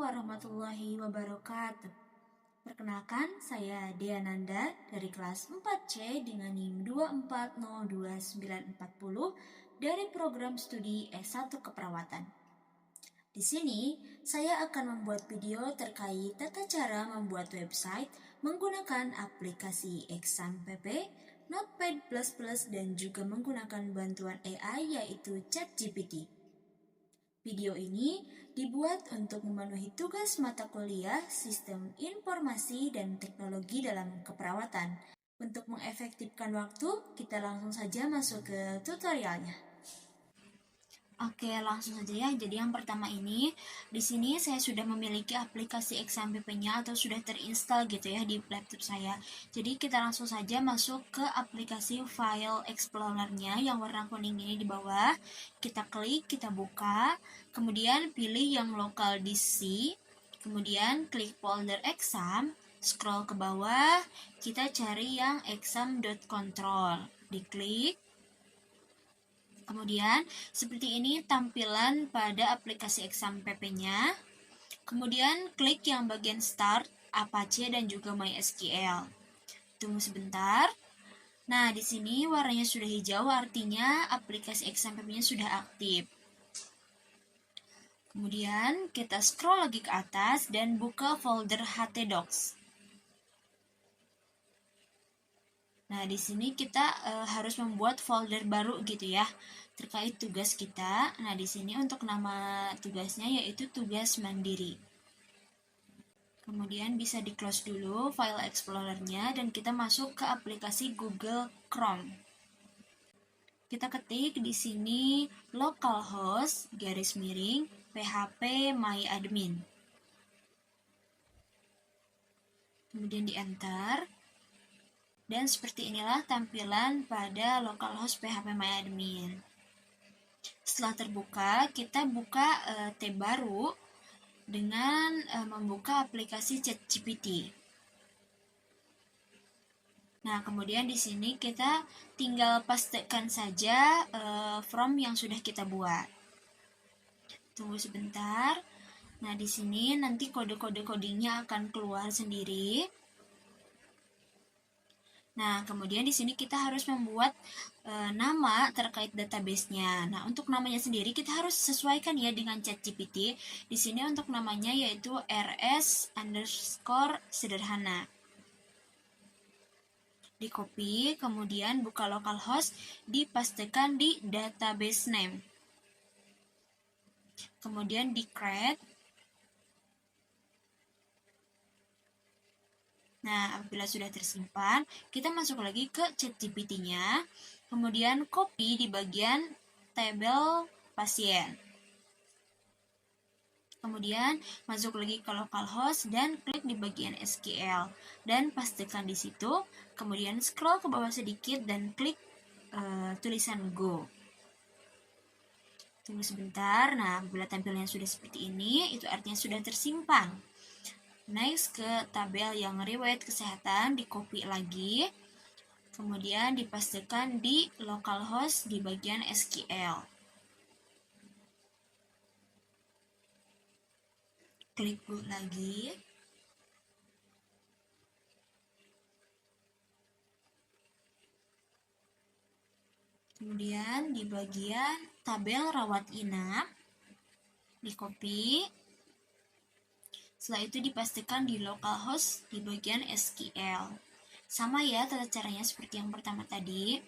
warahmatullahi wabarakatuh. Perkenalkan, saya Dea Nanda dari kelas 4C dengan NIM 2402940 dari program studi S1 Keperawatan. Di sini, saya akan membuat video terkait tata cara membuat website menggunakan aplikasi Exam.pp, Notepad++, dan juga menggunakan bantuan AI yaitu ChatGPT. Video ini dibuat untuk memenuhi tugas mata kuliah Sistem Informasi dan Teknologi dalam Keperawatan. Untuk mengefektifkan waktu, kita langsung saja masuk ke tutorialnya. Oke, langsung saja ya. Jadi yang pertama ini, di sini saya sudah memiliki aplikasi Exam.pp-nya atau sudah terinstall gitu ya di laptop saya. Jadi kita langsung saja masuk ke aplikasi File Explorer-nya yang warna kuning ini di bawah. Kita klik, kita buka, kemudian pilih yang local disk, kemudian klik folder exam, scroll ke bawah, kita cari yang exam.control. Diklik. Kemudian, seperti ini tampilan pada aplikasi Exam.pp-nya. Kemudian, klik yang bagian Start, Apache, dan juga MySQL. Tunggu sebentar. Nah, di sini warnanya sudah hijau, artinya aplikasi Exam.pp-nya sudah aktif. Kemudian, kita scroll lagi ke atas dan buka folder htdocs. Nah, di sini kita harus membuat folder baru gitu ya, terkait tugas kita. Nah, di sini untuk nama tugasnya yaitu tugas mandiri. Kemudian bisa di-close dulu file explorer-nya dan kita masuk ke aplikasi Google Chrome. Kita ketik di sini localhost php/myadmin. Kemudian di-enter. Dan seperti inilah tampilan pada localhost php/myadmin. Setelah terbuka, kita buka tab baru dengan membuka aplikasi ChatGPT. Nah, kemudian di sini kita tinggal pastekan saja form yang sudah kita buat. Tunggu sebentar. Nah, di sini nanti kode-kode codingnya akan keluar sendiri. Nah, kemudian di sini kita harus membuat nama terkait database-nya. Nah, untuk namanya sendiri kita harus sesuaikan ya dengan ChatGPT. Di sini untuk namanya yaitu rs_sederhana. Di copy, kemudian buka localhost, dipastekan di database name. Kemudian di create. Nah, apabila sudah tersimpan, kita masuk lagi ke ChatGPT-nya, kemudian copy di bagian tabel pasien. Kemudian masuk lagi ke localhost dan klik di bagian SQL dan pastikan di situ. Kemudian scroll ke bawah sedikit dan klik tulisan Go. Tunggu sebentar. Nah, apabila tampilannya sudah seperti ini, itu artinya sudah tersimpan. Next ke tabel yang riwayat kesehatan, di copy lagi, kemudian dipastikan di localhost di bagian SQL. Klik Go lagi. Kemudian di bagian tabel rawat inap, di copy. Setelah itu dipastikan di localhost di bagian SQL. Sama ya tata caranya seperti yang pertama tadi.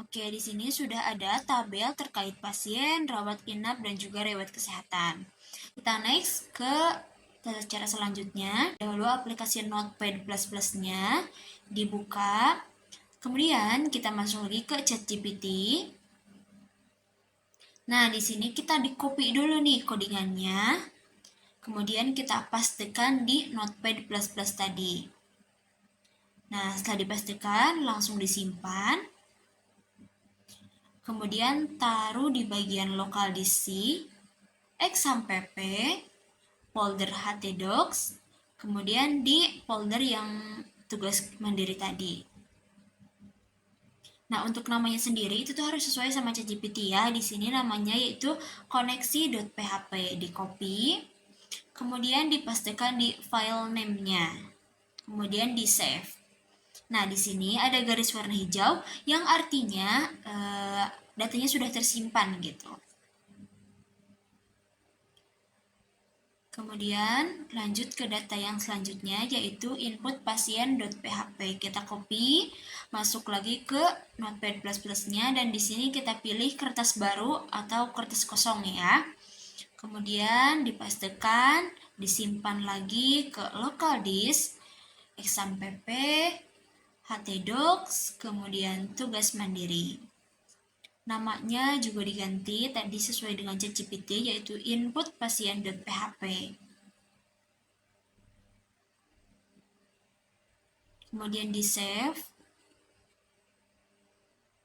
Oke, di sini sudah ada tabel terkait pasien, rawat inap, dan juga riwayat kesehatan. Kita next ke tata cara selanjutnya. Dahulu aplikasi Notepad++-nya dibuka. Kemudian kita masuk lagi ke ChatGPT. Nah, di sini kita di-copy dulu nih codingannya. Kemudian kita pastikan di Notepad++ tadi. Nah, setelah dipastikan, langsung disimpan. Kemudian taruh di bagian lokal disk, Exam.pp, folder htdocs, kemudian di folder yang tugas mandiri tadi. Nah, untuk namanya sendiri itu tuh harus sesuai sama ChatGPT ya. Di sini namanya yaitu koneksi.php. Di copy, kemudian dipastikan di file name-nya. Kemudian di save. Nah, di sini ada garis warna hijau yang artinya datanya sudah tersimpan gitu. Kemudian lanjut ke data yang selanjutnya yaitu input pasien.php. Kita copy, masuk lagi ke Notepad++ nya dan di sini kita pilih kertas baru atau kertas kosong ya. Kemudian dipastikan disimpan lagi ke local disk, exampp, htdocs, kemudian tugas mandiri. Namanya juga diganti tadi sesuai dengan ChatGPT yaitu input pasien.php. Kemudian di save,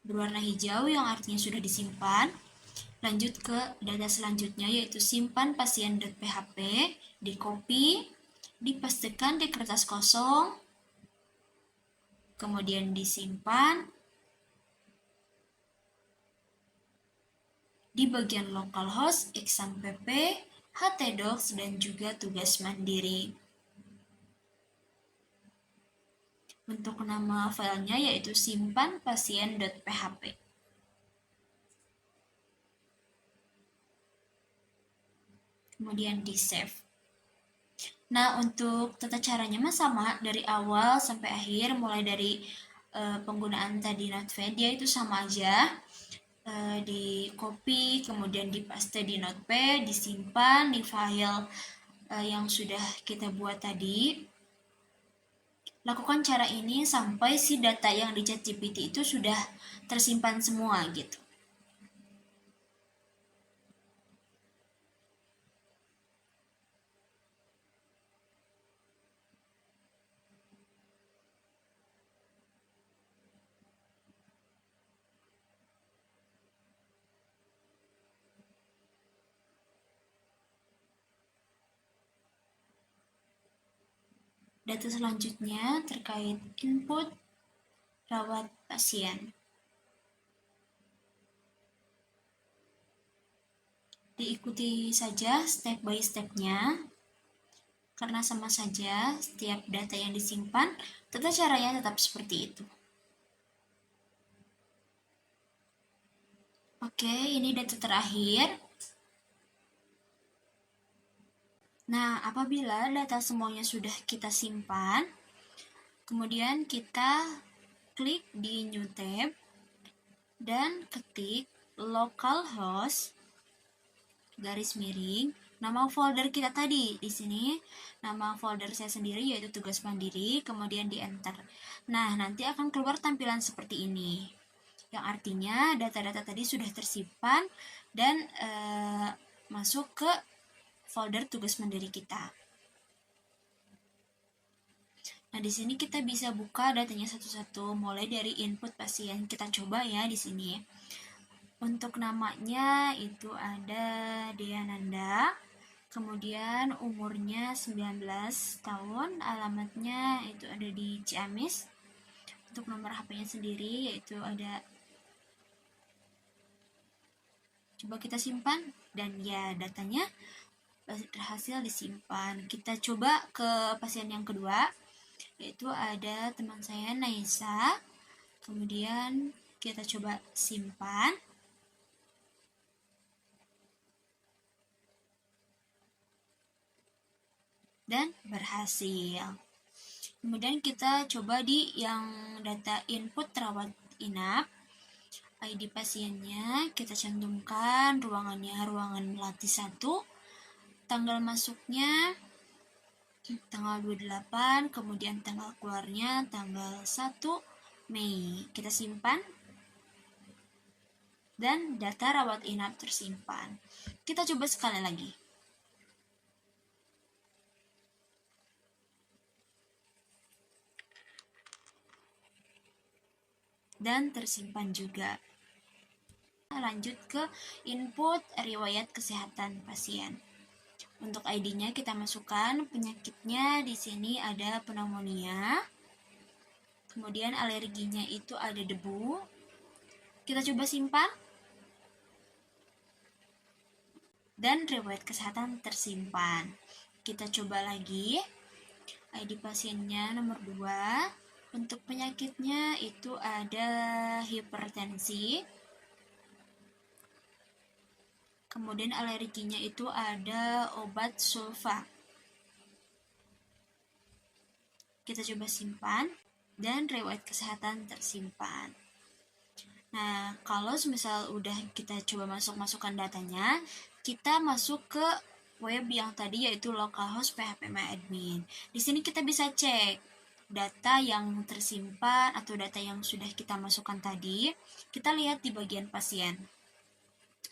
berwarna hijau yang artinya sudah disimpan. Lanjut ke data selanjutnya yaitu simpan pasien.php, di copy, dipastikan di kertas kosong, kemudian disimpan di bagian localhost, exampp, htdocs, dan juga tugas mandiri. Untuk nama filenya yaitu simpan pasien.php. Kemudian di save. Nah, untuk tata caranya mah sama dari awal sampai akhir, mulai dari penggunaan tadi Notepad, dia itu sama aja. Di copy, kemudian dipaste di Notepad, disimpan di file yang sudah kita buat tadi. Lakukan cara ini sampai si data yang di ChatGPT itu sudah tersimpan semua gitu. Data selanjutnya terkait input rawat pasien. Diikuti saja step by step-nya, karena sama saja setiap data yang disimpan, tata caranya tetap seperti itu. Oke, ini data terakhir. Nah, apabila data semuanya sudah kita simpan, kemudian kita klik di New Tab dan ketik localhost garis miring nama folder kita tadi. Di sini nama folder saya sendiri yaitu tugas mandiri, kemudian di enter. Nah, nanti akan keluar tampilan seperti ini. Yang artinya data-data tadi sudah tersimpan dan masuk ke folder tugas mandiri kita. Nah, di sini kita bisa buka datanya satu-satu, mulai dari input pasien. Kita coba ya di sini. Untuk namanya itu ada Deananda, kemudian umurnya 19 tahun, alamatnya itu ada di Ciamis. Untuk nomor HP-nya sendiri yaitu ada, coba kita simpan dan ya datanya berhasil disimpan. Kita coba ke pasien yang kedua, yaitu ada teman saya Naisa. Kemudian kita coba simpan dan berhasil. Kemudian kita coba di yang data input rawat inap, ID pasiennya kita cantumkan, ruangannya ruangan melati 1, tanggal masuknya tanggal 28, kemudian tanggal keluarnya tanggal 1 Mei. Kita simpan dan data rawat inap tersimpan. Kita coba sekali lagi. Dan tersimpan juga. Lanjut ke input riwayat kesehatan pasien. Untuk ID-nya kita masukkan, penyakitnya di sini ada pneumonia. Kemudian alerginya itu ada debu. Kita coba simpan. Dan riwayat kesehatan tersimpan. Kita coba lagi. ID pasiennya nomor 2. Untuk penyakitnya itu ada hipertensi. Kemudian alerginya itu ada obat sulfa. Kita coba simpan dan riwayat kesehatan tersimpan. Nah, kalau misal udah kita coba masukkan datanya, kita masuk ke web yang tadi yaitu localhost phpMyAdmin. Di sini kita bisa cek data yang tersimpan atau data yang sudah kita masukkan tadi. Kita lihat di bagian pasien.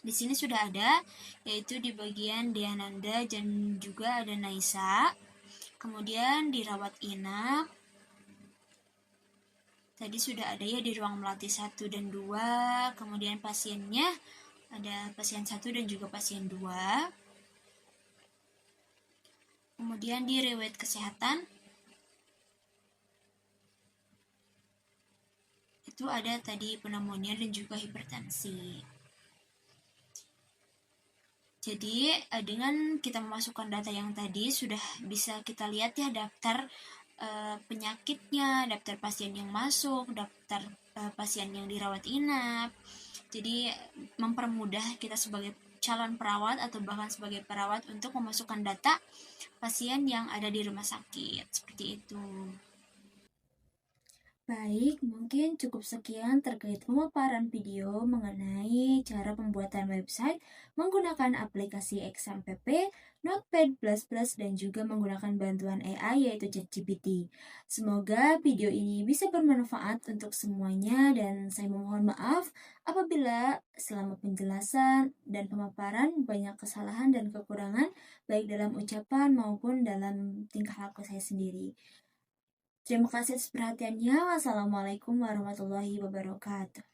Di sini sudah ada, yaitu di bagian Diananda dan juga ada Naisa. Kemudian dirawat inap. Tadi sudah ada ya di ruang melatih 1 dan 2. Kemudian pasiennya ada pasien 1 dan juga pasien 2. Kemudian di riwayat kesehatan itu ada tadi pneumonia dan juga hipertensi. Jadi dengan kita memasukkan data yang tadi sudah bisa kita lihat ya daftar penyakitnya, daftar pasien yang masuk, daftar pasien yang dirawat inap. Jadi mempermudah kita sebagai calon perawat atau bahkan sebagai perawat untuk memasukkan data pasien yang ada di rumah sakit. Seperti itu. Baik, mungkin cukup sekian terkait pemaparan video mengenai cara pembuatan website menggunakan aplikasi XMPP, Notepad++, dan juga menggunakan bantuan AI yaitu ChatGPT. Semoga video ini bisa bermanfaat untuk semuanya dan saya memohon maaf apabila selama penjelasan dan pemaparan banyak kesalahan dan kekurangan baik dalam ucapan maupun dalam tingkah laku saya sendiri. Terima kasih atas perhatiannya. Wassalamualaikum warahmatullahi wabarakatuh.